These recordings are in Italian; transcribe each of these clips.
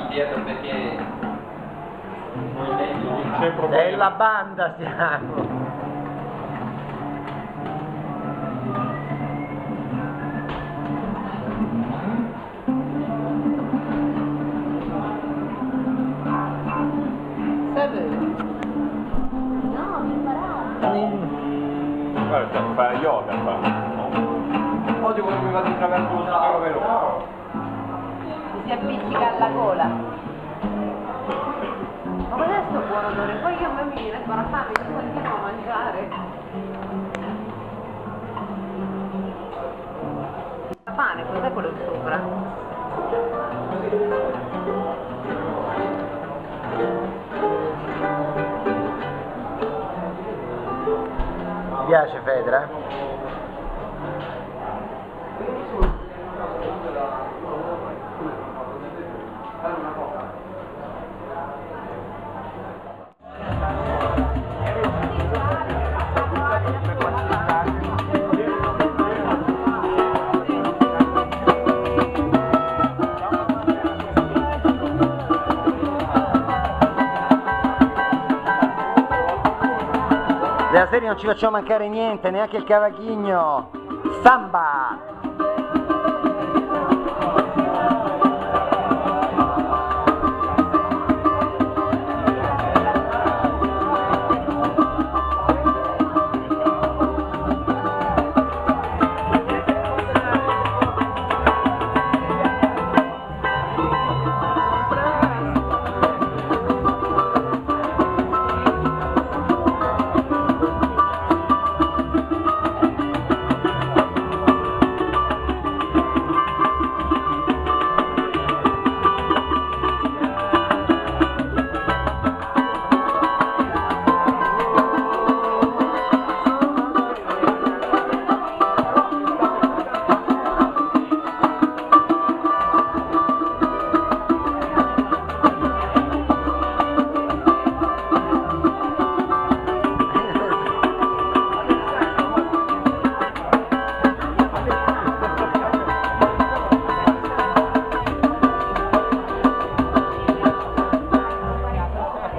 dietro perché della banda siamo. Guarda, fa yoga fa. odio quando mi vado in traverso lo spero vero. Si appiccica alla gola. Ma adesso buon odore, poi io mi viene con la fame, ci continuo a mangiare. La pane, cos'è quello di sopra? Ti piace Fedra? Della serie non ci facciamo mancare niente, neanche il cavaghigno. Samba!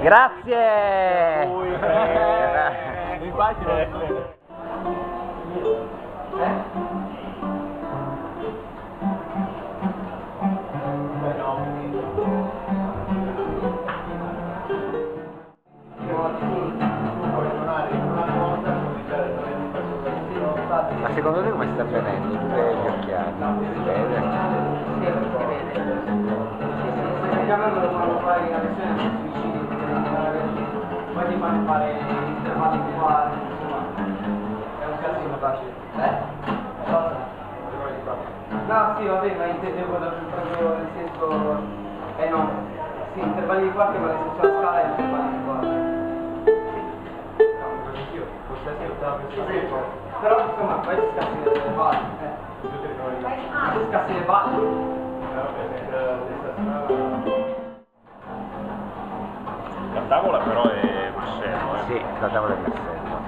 Grazie! Ma secondo te come sta venendo? Tu hai gli occhiali? Si vede? Sì, si vede. Poi ti fanno fare intervalli uguali, insomma, è un casino facile. Cosa? No, sì, vabbè, ma intendevo proprio nel senso, no, sì, intervalli di quarti, ma nel senso la scala è intervalli di quarti. No, anch'io, forse io però insomma, poi ti scassi le valli, ti scassi le valli. La tavola però è Bruxelles, Sì, la tavola è Marsello.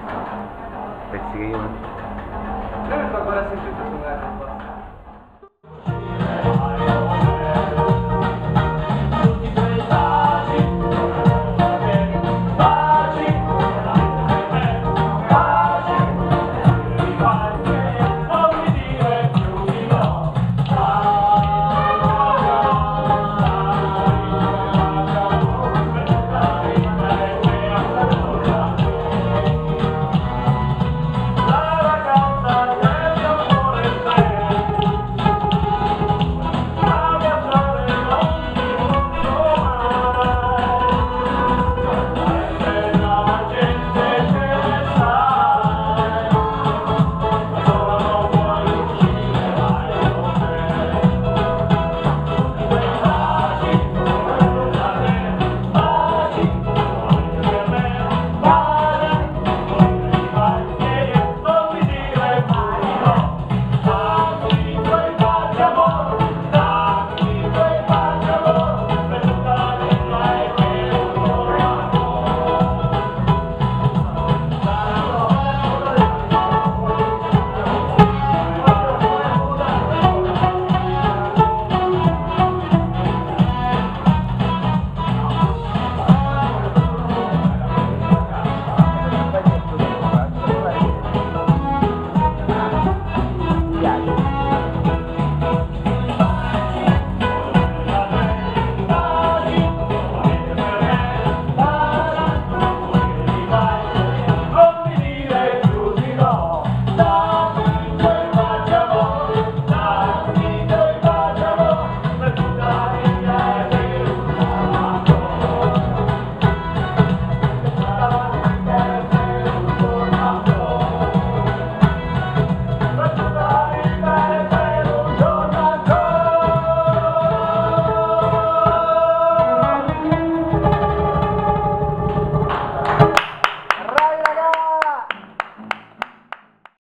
Pensi che io... Io mi sto ancora sentendo su